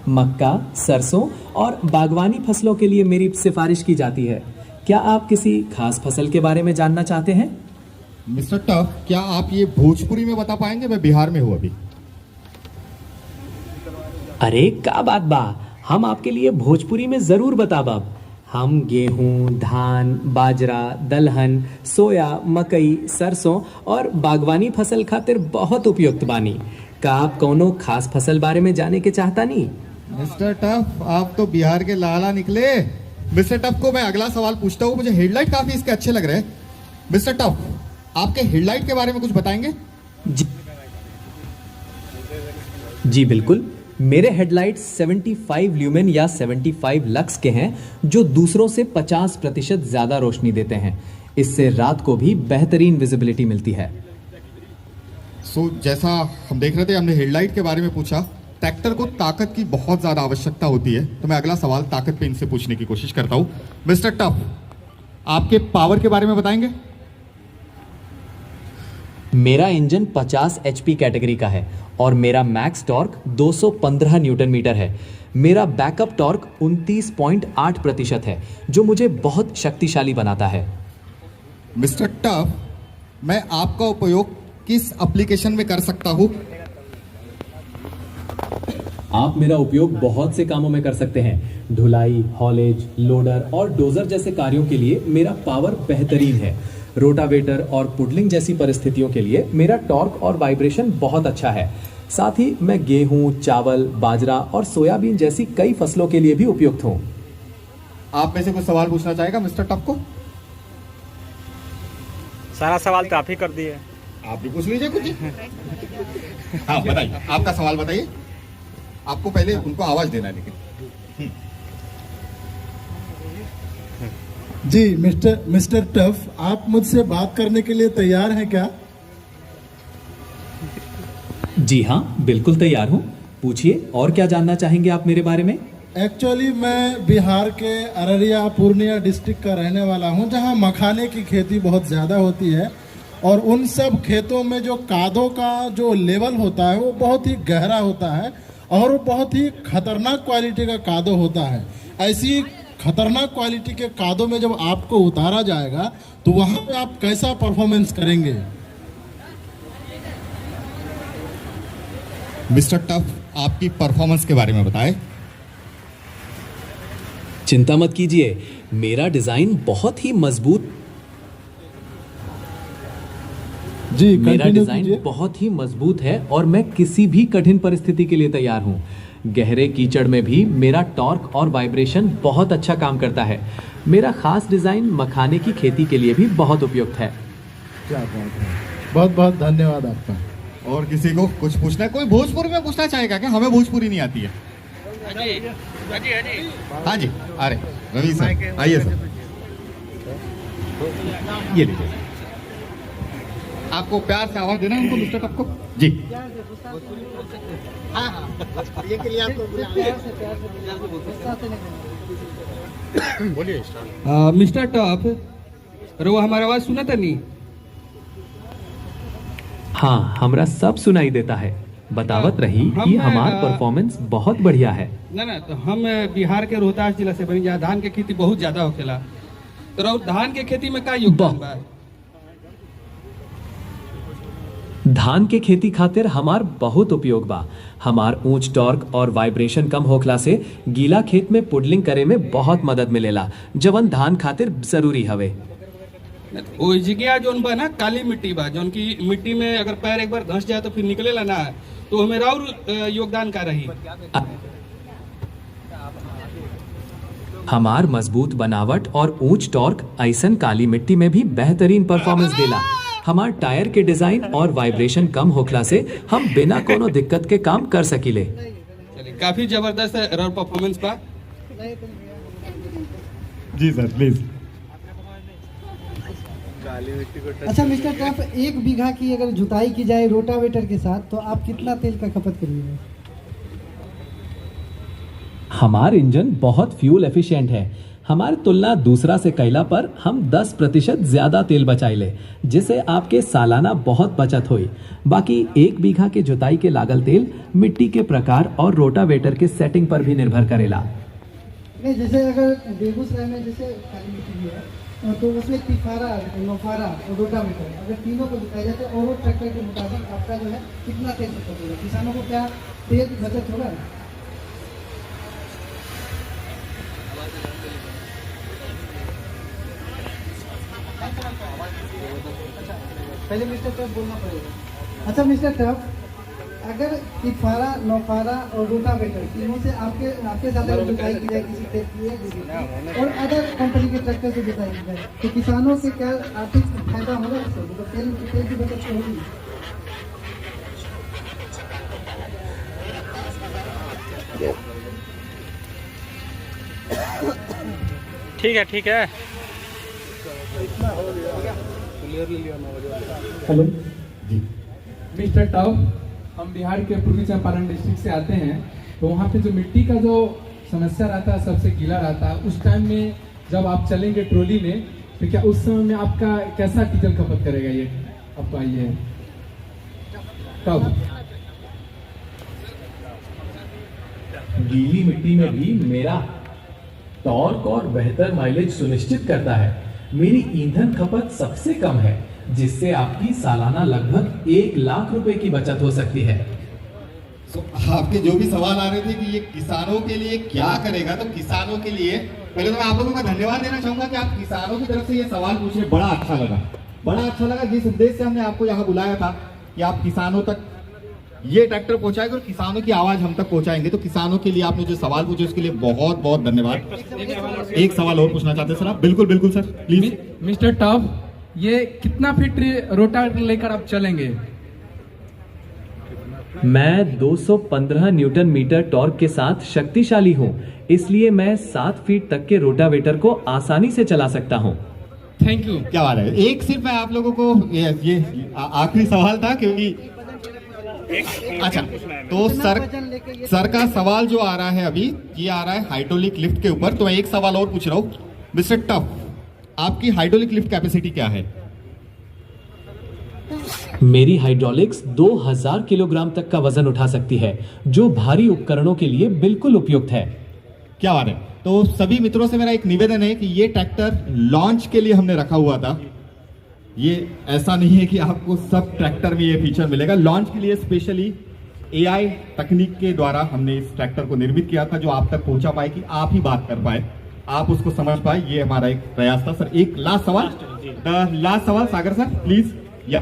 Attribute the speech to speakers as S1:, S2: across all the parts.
S1: मक्का, सरसों और बागवानी फसलों के लिए मेरी सिफारिश की जाती है। क्या आप किसी खास फसल के बारे में जानना चाहते हैं?
S2: मिस्टर टफ, क्या आप ये भोजपुरी में बता पाएंगे? मैं बिहार में हूँ अभी।
S1: अरे क्या बात बा, हम आपके लिए भोजपुरी में जरूर बताबब। हम गेहूं, धान, बाजरा, दलहन, सोया, मकई, सरसों और बागवानी फसल खातिर बहुत उपयुक्त बानी। का आप कौनो खास फसल बारे में जाने के चाहता नहीं?
S2: मिस्टर टफ, आप तो बिहार के लाला निकले। मिस्टर टफ को मैं अगला सवाल पूछता हूँ। मुझे हेडलाइट काफी इसके अच्छे लग रहे हैं। मिस्टर टफ, आपके हेडलाइट के बारे में कुछ बताएंगे?
S1: जी बिल्कुल। मेरे हेडलाइट्स 75 ल्यूमेन या 75 लक्स के हैं, जो दूसरों से 50% ज्यादा रोशनी देते हैं। इससे रात को भी बेहतरीन विजिबिलिटी मिलती है।
S2: जैसा हम देख रहे थे, हमने हेडलाइट के बारे में पूछा। ट्रैक्टर को ताकत की बहुत ज्यादा आवश्यकता होती है, तो मैं अगला सवाल ताकत पे इनसे पूछने की कोशिश करता हूं। मिस्टर टफ, आपके पावर के बारे में बताएंगे?
S1: मेरा इंजन 50 एचपी कैटेगरी का है और मेरा मैक्स टॉर्क 215 न्यूटन मीटर है। मेरा बैकअप टॉर्क 29.8% है, जो मुझे बहुत शक्तिशाली बनाता है।
S2: मिस्टर टफ, मैं आपका उपयोग किस एप्लीकेशन में कर सकता हूं?
S1: आप मेरा उपयोग बहुत से कामों में कर सकते हैं। ढुलाई, हॉलेज, लोडर और डोजर जैसे कार्यों के लिए मेरा पावर बेहतरीन है। रोटावेटर और पुडलिंग जैसी परिस्थितियों के लिए मेरा टॉर्क और वाइब्रेशन बहुत अच्छा है। साथ ही मैं गेहूं, चावल, बाजरा और सोयाबीन जैसी कई फसलों के लिए भी उपयुक्त हूं।
S2: आप में से कुछ सवाल पूछना चाहेगा मिस्टर टफ को?
S3: सारा सवाल तो आप ही कर दिए।
S2: आप भी पूछ लीजिए कुछ। हाँ बताइए, आपका सवाल बताइए। आपको पहले उनको आवाज देना है लेकिन।
S4: जी मिस्टर टफ, आप मुझसे बात करने के लिए तैयार हैं क्या?
S1: जी हाँ, बिल्कुल तैयार हूँ। पूछिए, और क्या जानना चाहेंगे आप मेरे बारे में?
S4: एक्चुअली मैं बिहार के अररिया पूर्णिया डिस्ट्रिक्ट का रहने वाला हूँ, जहाँ मखाने की खेती बहुत ज़्यादा होती है और उन सब खेतों में जो कादों का जो लेवल होता है वो बहुत ही गहरा होता है और वो बहुत ही खतरनाक क्वालिटी का कादो होता है। ऐसी खतरनाक क्वालिटी के कादों में जब आपको उतारा जाएगा तो वहाँ पे आप कैसा परफॉर्मेंस करेंगे?
S2: मिस्टर टफ, आपकी परफॉर्मेंस के बारे में बताएं।
S1: चिंता मत कीजिए, मेरा डिजाइन बहुत ही मजबूत मेरा डिजाइन बहुत ही मजबूत है और मैं किसी भी कठिन परिस्थिति के लिए तैयार हूं। गहरे कीचड़ में भी मेरा टॉर्क और वाइब्रेशन बहुत अच्छा काम करता है। मेरा खास डिजाइन मखाने की खेती के लिए भी बहुत उपयुक्त है।
S4: क्या बात है, बहुत बहुत धन्यवाद आपका।
S2: और किसी को कुछ पूछना है? कोई भोजपुरी में पूछना चाहेगा क्या? हमें भोजपुरी नहीं आती है। हाँ जी, अरे रवि सर आइए सर, ये लीजिए। आपको प्यार से आवाज देना है उनको, मिस्टर टफ को। जी
S4: ये के लिए आपको
S2: बोलिए।
S5: मिस्टर टफ, रो हमारा आवाज सुना था नहीं?
S1: हाँ, हमरा सब सुनाई देता है। बतावत रही कि हमारा परफॉर्मेंस बहुत बढ़िया है।
S5: ना तो हम बिहार के रोहतास जिला से बनी, जहाँ धान के खेती बहुत ज्यादा होखेला। तो धान के खेती में का योगदान बा?
S1: धान के खेती खातिर हमार बहुत उपयोग बा। हमार ऊंच टॉर्क और वाइब्रेशन कम होखला से गीला खेत में पुडलिंग करे में बहुत मदद मिलेला, जवन धान खातिर जरूरी हवे।
S5: ओ जगह जोन बा ना काली मिट्टी बा, जोन की मिट्टी में अगर पैर एक बार धंस जाए तो फिर निकलेला ना, तो हमें और योगदान का रही।
S1: हमार मजबूत बनावट और ऊंच टॉर्क ऐसन काली मिट्टी में भी बेहतरीन परफॉर्मेंस देला। हमार टायर के डिजाइन और वाइब्रेशन कम होखला से हम बिना कोनो दिक्कत के काम कर सकीले।
S5: काफी जबरदस्त परफॉर्मेंस बा।
S2: जी सर प्लीज।
S6: अच्छा मिस्टर टफ, 1 बीघा की अगर जुताई की जाए रोटावेटर के साथ तो आप कितना तेल का खपत करिएगा?
S1: हमार इंजन बहुत फ्यूल एफिशिएंट है। हमारी तुलना दूसरा से कैला पर हम 10% ज्यादा तेल बचाइले, जिससे आपके सालाना बहुत बचत हुई। बाकी 1 बीघा के जुताई के लागल तेल मिट्टी के प्रकार और रोटावेटर के सेटिंग पर भी निर्भर करेला।
S6: नहीं, जैसे अगर बेगूसराय में जैसे काली मिट्टी है तो उसमें तिफारा, नौफारा और रोटावेटर अगर तीनों को जुताया जाए तो और ट्रैक्टर के मुताबिक आपका जो है कितना तेल बचत होगा, किसानों को क्या तेल बचत होगा? पहले मिस्टर टफ बोलना पड़ेगा। अच्छा मिस्टर टफ, अगर तिफारा, नौफारा और रोटावेटर तीनों से आपके साथ अगर जुताई की जाए किसी खेत की और अदर कंपनी के ट्रैक्टर से जुताई की जाए तो किसानों से क्या आर्थिक फायदा होगा इससे? मतलब तेल की बचत तो होगी।
S3: ठीक है।
S7: हेलो जी मिस्टर टॉप, हम बिहार के पूर्वी चंपारण डिस्ट्रिक्ट से आते हैं। तो वहाँ पे जो मिट्टी का जो समस्या रहता है, सबसे गीला रहता है, उस टाइम में जब आप चलेंगे ट्रॉली में तो क्या उस समय में आपका कैसा डीजल खपत करेगा? ये आपको आइए कब
S1: गीली मिट्टी में भी मेरा टॉर्क और बेहतर माइलेज सुनिश्चित करता है। मेरी ईंधन खपत सबसे कम है, जिससे आपकी सालाना लगभग 1 लाख रुपए की बचत हो सकती है।
S2: तो आपके जो भी सवाल आ रहे थे कि ये किसानों के लिए क्या करेगा, तो किसानों के लिए पहले तो मैं आप लोगों का धन्यवाद देना चाहूंगा कि आप किसानों की तरफ से ये सवाल पूछे। बड़ा अच्छा लगा जिस उद्देश्य से हमने आपको यहाँ बुलाया था कि आप किसानों तक ये ट्रैक्टर पहुंचाएंगे और किसानों की आवाज हम तक पहुंचाएंगे। तो किसानों के लिए आपने जो सवाल पूछे उसके लिए बहुत बहुत धन्यवाद। एक सवाल और पूछना चाहते सर आप? बिल्कुल सर प्लीज।
S7: मिस्टर टॉप, ये कितना फीट रोटावेटर लेकर आप चलेंगे?
S1: मैं 215 न्यूटन मीटर टॉर्क के साथ शक्तिशाली हूँ, इसलिए मैं 7 फीट तक के रोटावेटर को आसानी से चला सकता हूँ।
S7: Thank you.
S2: क्या बात है। एक सिर्फ मैं आप लोगों को ये आखिरी सवाल था, क्योंकि अच्छा तो सर का सवाल जो आ रहा है अभी, ये आ रहा है हाइड्रोलिक लिफ्ट के ऊपर। तो मैं एक सवाल और पूछ रहा हूँ मिस्टर टफ, आपकी हाइड्रोलिक लिफ्ट कैपेसिटी क्या है?
S1: मेरी हाइड्रोलिक्स 2000 किलोग्राम तक का वजन उठा सकती है, जो भारी उपकरणों के लिए बिल्कुल उपयुक्त है।
S2: क्या बात है। तो सभी मित्रों से मेरा एक निवेदन है कि ये ट्रैक्टर लॉन्च के लिए हमने रखा हुआ था। ये ऐसा नहीं है कि आपको सब ट्रैक्टर में ये फीचर मिलेगा। लॉन्च के लिए स्पेशली AI तकनीक के द्वारा हमने इस ट्रैक्टर को निर्मित किया था, जो आप तक पहुंचा पाए कि आप ही बात कर पाए, आप उसको समझ पाए। ये हमारा एक प्रयास था। सर एक लास्ट सवाल सागर सर प्लीज। या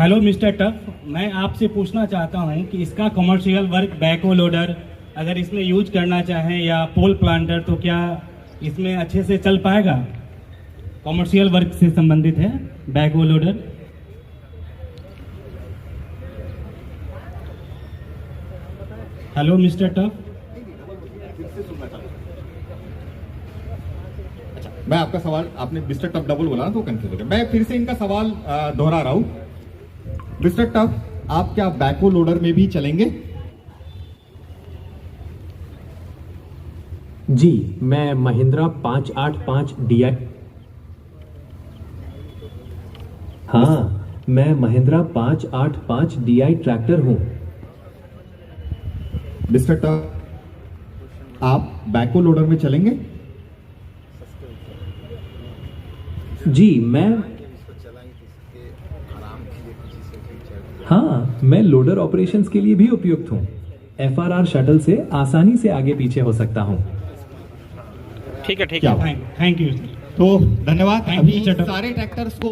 S8: हेलो मिस्टर टफ, मैं आपसे पूछना चाहता हूं कि इसका कमर्शियल वर्क बैकहो लोडर अगर इसमें यूज करना चाहें या पोल प्लांटर तो क्या इसमें अच्छे से चल पाएगा? कमर्शियल वर्क से संबंधित है backhoe loader. Hello mister tough.
S2: मैं आपका सवाल, आपने मिस्टर टफ डबल बोला ना तो कंफ्यूज हो गया। मैं फिर से इनका सवाल दोहरा रहा हूं। मिस्टर टफ, आप क्या बैकहो लोडर में भी चलेंगे?
S1: जी, मैं महिंद्रा 585 DI। हाँ, मैं महिंद्रा 585 DI ट्रैक्टर हूं।
S2: मिस्टर टफ, आप बैकहो लोडर में चलेंगे?
S1: जी, मैं लोडर ऑपरेशंस के लिए भी उपयुक्त हूँ। FRR शटल से आसानी से आगे पीछे हो सकता हूँ।
S3: ठीक है।
S2: Thank you. तो धन्यवाद।
S8: Thank you,
S2: अभी
S8: Mr. Tuff.
S2: सारे ट्रैक्टर्स को